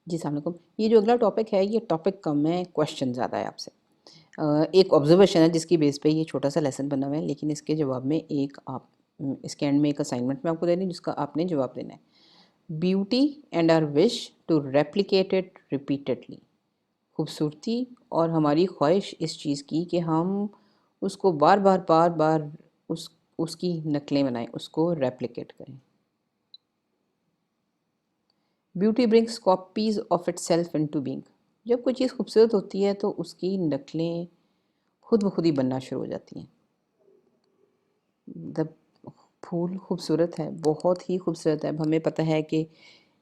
जी अस्सलाम वालेकुम। ये जो अगला टॉपिक है, ये टॉपिक कम है, क्वेश्चन ज़्यादा है आपसे। एक ऑब्जर्वेशन है जिसकी बेस पे ये छोटा सा लेसन बना हुआ है, लेकिन इसके जवाब में एक आप इसके एंड में एक असाइनमेंट मैं आपको दे रही हूँ जिसका आपने जवाब देना है। Beauty and our wish to replicate it repeatedly. खूबसूरती और हमारी ख्वाहिश इस चीज़ की कि हम उसको बार बार बार बार उस उसकी नकलें बनाएं, उसको रेप्लिकेट करें। Beauty brings copies of itself into being. जब कोई चीज़ खूबसूरत होती है तो उसकी नकलें खुद ब खुद ही बनना शुरू हो जाती हैं। द फूल खूबसूरत है, बहुत ही खूबसूरत है। अब हमें पता है कि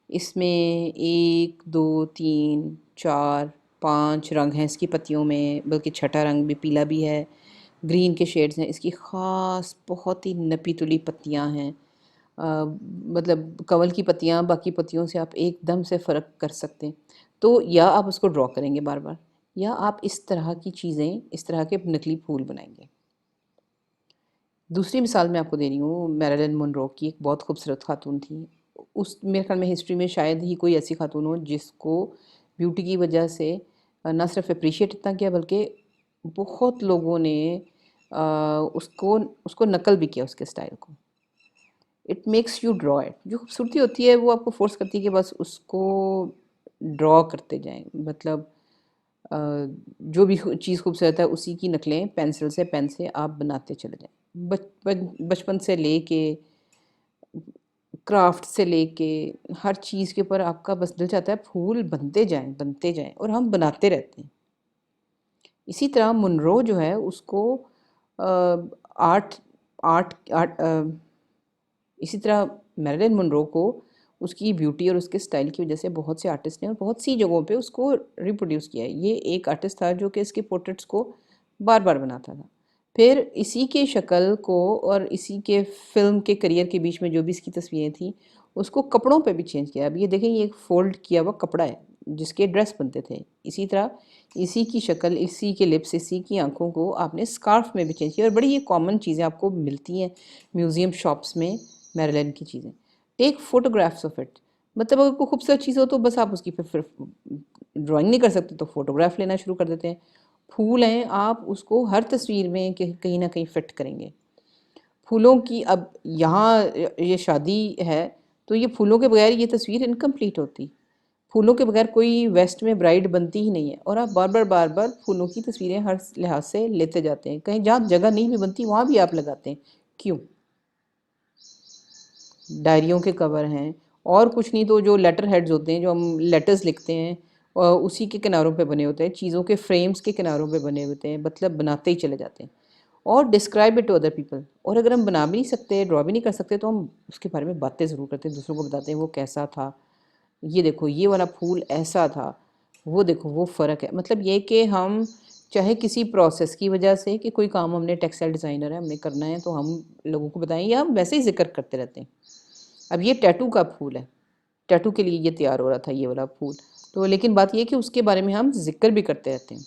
इसमें 1 2 3 4 5 रंग हैं इसकी पत्तियों में, बल्कि छठा रंग भी पीला भी है, ग्रीन के शेड्स हैं। इसकी ख़ास बहुत ही नपी-तुली पत्तियाँ हैं। मतलब कंवल की पत्तियाँ बाकी पत्तियों से आप एकदम से फ़र्क कर सकते हैं। तो या आप उसको ड्रॉ करेंगे बार-बार, या आप इस तरह की चीज़ें, इस तरह के नकली फूल बनाएँगे। दूसरी मिसाल मैं आपको दे रही हूँ, मैरिलिन मोनरो की। एक बहुत खूबसूरत खातून थी। उस मेरे ख़्याल में हिस्ट्री में शायद ही कोई ऐसी खातून हो जिसको ब्यूटी की वजह से ना सिर्फ़ एप्रिशिएट इतना किया, बल्कि बहुत लोगों ने अ, उसको उसको नकल भी किया, उसके स्टाइल को। It makes you draw it. जो खूबसूरती होती है वो आपको फ़ोर्स करती है कि बस उसको ड्रॉ करते जाएँ। मतलब अ, जो भी चीज़ खूबसूरत है उसी की नकलें पेंसिल से, पेन से आप बनाते चले जाएँ। बचपन से लेके क्राफ्ट से लेके हर चीज़ के ऊपर आपका बस दिल चाहता है फूल बनते जाएँ और हम बनाते रहते हैं। इसी तरह मुनरो जो है उसको अ, आर्ट आर्ट आर्ट इसी तरह मैरिलिन मोनरो को उसकी ब्यूटी और उसके स्टाइल की वजह से बहुत से आर्टिस्ट ने और बहुत सी जगहों पे उसको रिप्रोड्यूस किया है। ये एक आर्टिस्ट था जो कि इसके पोर्ट्रेट्स को बार-बार बनाता था। फिर इसी के शक्ल को और इसी के फ़िल्म के करियर के बीच में जो भी इसकी तस्वीरें थी, उसको कपड़ों पे भी चेंज किया। अब ये देखें, ये एक फ़ोल्ड किया हुआ कपड़ा है, जिसके ड्रेस बनते थे। इसी तरह इसी की शक्ल, इसी के लिप्स, इसी की आँखों को आपने स्कार्फ़ में भी चेंज किया, और बड़ी ये कॉमन चीज़ें आपको मिलती हैं म्यूज़ियम शॉप्स में, मैरिलिन की चीज़ें। Take photographs of it. मतलब अगर कोई खूबसूरत चीज़ हो तो बस आप उसकी फिर ड्राइंग नहीं कर सकते तो फ़ोटोग्राफ लेना शुरू कर देते हैं। फूल हैं, आप उसको हर तस्वीर में कहीं न कहीं फ़िट करेंगे। फूलों की अब यहाँ ये शादी है, तो ये फूलों के बगैर ये तस्वीर इनकम्प्लीट होती। फूलों के बगैर कोई वेस्ट में ब्राइड बनती ही नहीं है, और आप बार-बार, बार-बार फूलों की तस्वीरें हर लिहाज से लेते जाते हैं। कहीं जहाँ जगह नहीं भी बनती वहाँ भी आप लगाते हैं। क्यों? डायरियों के कवर हैं, और कुछ नहीं तो जो लेटर हेड्स होते हैं, जो हम लेटर्स लिखते हैं, उसी के किनारों पे बने होते हैं, चीज़ों के फ्रेम्स के किनारों पे बने होते हैं, मतलब बनाते ही चले जाते हैं। और describe it to other people. और अगर हम बना भी नहीं सकते, ड्रॉ भी नहीं कर सकते, तो हम उसके बारे में बातें ज़रूर करते हैं, दूसरों को बताते हैं वो कैसा था, ये देखो ये वाला फूल ऐसा था, वो देखो वो फ़र्क है। मतलब ये कि हम चाहे किसी प्रोसेस की वजह से कि कोई काम हमने टेक्सटाइल डिज़ाइनर है, हमने करना है, तो हम लोगों को बताएँ, या हम वैसे ही ज़िक्र करते रहते हैं। अब ये टैटू का फूल है, टैटू के लिए ये तैयार हो रहा था ये वाला फूल। तो लेकिन बात ये है कि उसके बारे में हम ज़िक्र भी करते रहते हैं।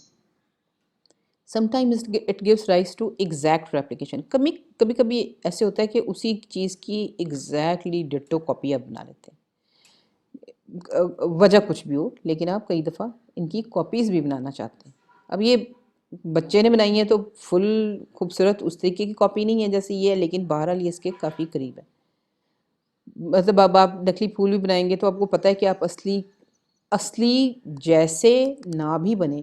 Sometimes it gives rise to exact replication. कभी कभी ऐसे होता है कि उसी चीज़ की एग्जैक्टली डिट्टो कॉपी आप बना लेते हैं। वजह कुछ भी हो, लेकिन आप कई दफ़ा इनकी कॉपीज़ भी बनाना चाहते हैं। अब ये बच्चे ने बनाई है तो फुल खूबसूरत उस तरीके की कॉपी नहीं है जैसे ये है, लेकिन बहरहाल ये इसके काफ़ी करीब है। मतलब अब आप नकली फूल भी बनाएंगे तो आपको पता है कि आप असली असली जैसे ना भी बने,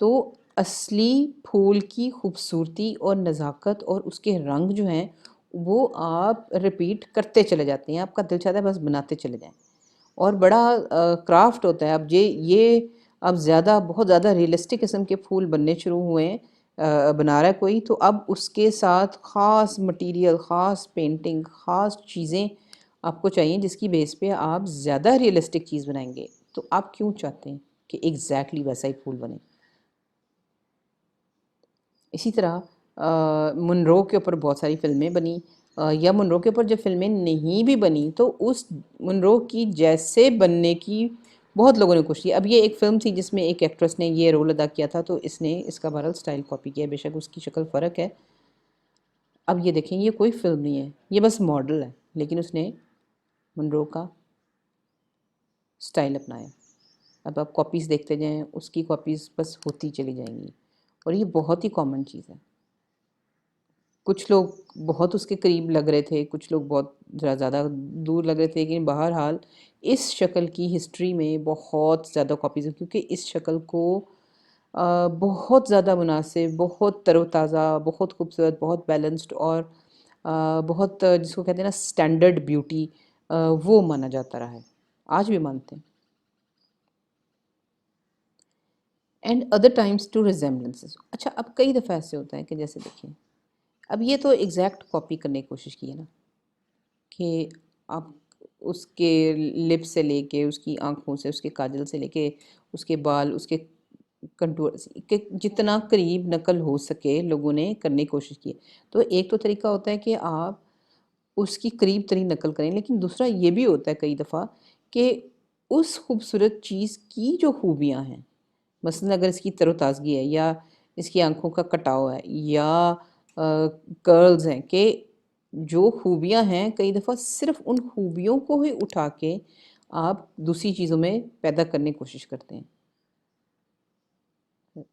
तो असली फूल की खूबसूरती और नज़ाकत और उसके रंग जो हैं, वो आप रिपीट करते चले जाते हैं। आपका दिल चाहता है बस बनाते चले जाएँ। और बड़ा क्राफ्ट होता है। अब ये अब ज़्यादा बहुत ज़्यादा रियलिस्टिक किस्म के फूल बनने शुरू हुए हैं। बना रहा है कोई, तो अब उसके साथ ख़ास मटीरियल, ख़ास पेंटिंग, ख़ास चीज़ें आपको चाहिए जिसकी बेस पे आप ज़्यादा रियलिस्टिक चीज़ बनाएँगे। तो आप क्यों चाहते हैं कि एग्ज़ैक्टली वैसा ही फूल बने? इसी तरह मुनरो के ऊपर बहुत सारी फ़िल्में बनी, या मुनरो के ऊपर जब फ़िल्में नहीं भी बनी तो उस मुनरो की जैसे बनने की बहुत लोगों ने कोशिश की। अब ये एक फ़िल्म थी जिसमें एक एक्ट्रेस ने ये रोल अदा किया था, तो इसने इसका बहरहाल स्टाइल कॉपी किया, बेशक उसकी शक्ल फ़र्क है। अब ये देखें, ये कोई फ़िल्म नहीं है, ये बस मॉडल है, लेकिन उसने मुनरो का स्टाइल अपनाया। अब आप कॉपीज़ देखते जाएँ, उसकी कॉपीज़ बस होती चली जाएँगी और ये बहुत ही कॉमन चीज़ है। कुछ लोग बहुत उसके करीब लग रहे थे, कुछ लोग बहुत ज़्यादा दूर लग रहे थे, लेकिन बहरहाल इस शक्ल की हिस्ट्री में बहुत ज़्यादा कॉपीज़ हैं, क्योंकि इस शक्ल को बहुत ज़्यादा मुनासिब, बहुत तरोताज़ा, बहुत खूबसूरत, बहुत बैलेंस्ड और बहुत जिसको कहते हैं ना स्टैंडर्ड ब्यूटी, वो माना जाता रहा है। आज भी मानते हैं। And other times to resemblances. अच्छा, अब कई दफ़ा ऐसे होता है कि जैसे देखिए, अब ये तो एग्ज़ैक्ट कॉपी करने की कोशिश की है ना, कि आप उसके लिप्स से लेके, उसकी आँखों से, उसके काजल से लेके, उसके बाल, उसके कंटूर के जितना करीब नकल हो सके लोगों ने करने की कोशिश की है। तो एक तो तरीका होता है कि आप उसकी करीब तरीन नकल करें, लेकिन दूसरा ये भी होता है कई दफ़ा कि उस खूबसूरत चीज़ की जो खूबियाँ हैं, मसलन अगर इसकी तरोताज़गी है या इसकी आँखों का कटाव है या कर्ल्स हैं, कि जो खूबियाँ हैं कई दफ़ा सिर्फ़ उन खूबियों को ही उठा के आप दूसरी चीज़ों में पैदा करने की कोशिश करते हैं।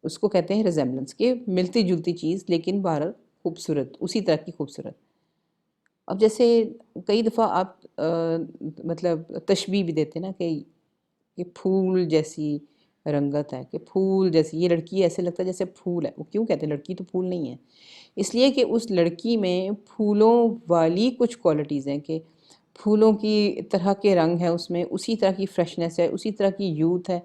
उसको कहते हैं रिज़ेम्बलेंस, कि मिलती-जुलती चीज़ लेकिन बहरहाल खूबसूरत, उसी तरह की खूबसूरत। अब जैसे कई दफ़ा आप मतलब तशबीह भी देते हैं ना कि फूल जैसी रंगत है, कि फूल जैसी ये लड़की, ऐसे लगता है जैसे फूल है। वो क्यों कहते हैं? लड़की तो फूल नहीं है। इसलिए कि उस लड़की में फूलों वाली कुछ क्वालिटीज़ हैं, कि फूलों की तरह के रंग हैं उसमें, उसी तरह की फ्रेशनेस है, उसी तरह की यूथ है,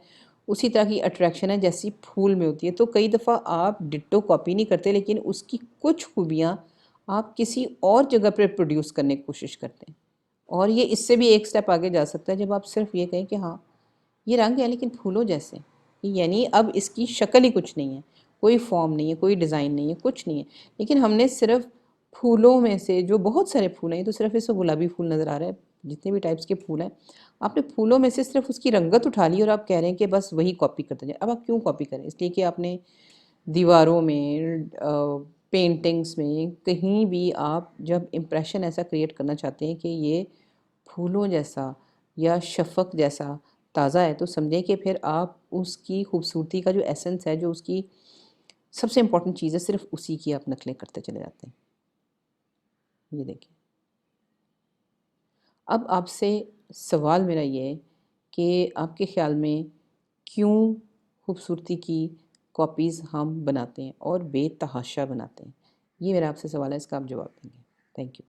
उसी तरह की अट्रैक्शन है जैसी फूल में होती है। तो कई दफ़ा आप डिट्टो कॉपी नहीं करते, लेकिन उसकी कुछ खूबियाँ आप किसी और जगह पे प्रोड्यूस करने की कोशिश करते हैं। और ये इससे भी एक स्टेप आगे जा सकता है, जब आप सिर्फ़ ये कहें कि हाँ, ये रंग है लेकिन फूलों जैसे। यानी अब इसकी शक्ल ही कुछ नहीं है, कोई फ़ॉर्म नहीं है, कोई डिज़ाइन नहीं है, कुछ नहीं है। लेकिन हमने सिर्फ़ फूलों में से, जो बहुत सारे फूल हैं, ये तो सिर्फ़ इसमें गुलाबी फूल नज़र आ रहा है, जितने भी टाइप्स के फूल हैं, आपने फूलों में से सिर्फ़ उसकी रंगत उठा ली और आप कह रहे हैं कि बस वही कॉपी करते जाएँ। अब आप क्यों कॉपी करें? इसलिए कि आपने दीवारों में पेंटिंग्स में कहीं भी आप जब इम्प्रेशन ऐसा क्रिएट करना चाहते हैं कि ये फूलों जैसा या शफ़क़ जैसा ताज़ा है, तो समझें कि फिर आप उसकी खूबसूरती का जो एसेंस है, जो उसकी सबसे इम्पोर्टेंट चीज़ है, सिर्फ़ उसी की आप नकलें करते चले जाते हैं। ये देखिए। अब आपसे सवाल मेरा ये है कि आपके ख़्याल में क्यों खूबसूरती की कॉपीज़ हम बनाते हैं और बेतहाशा बनाते हैं? ये मेरा आपसे सवाल है, इसका आप जवाब देंगे। Thank you.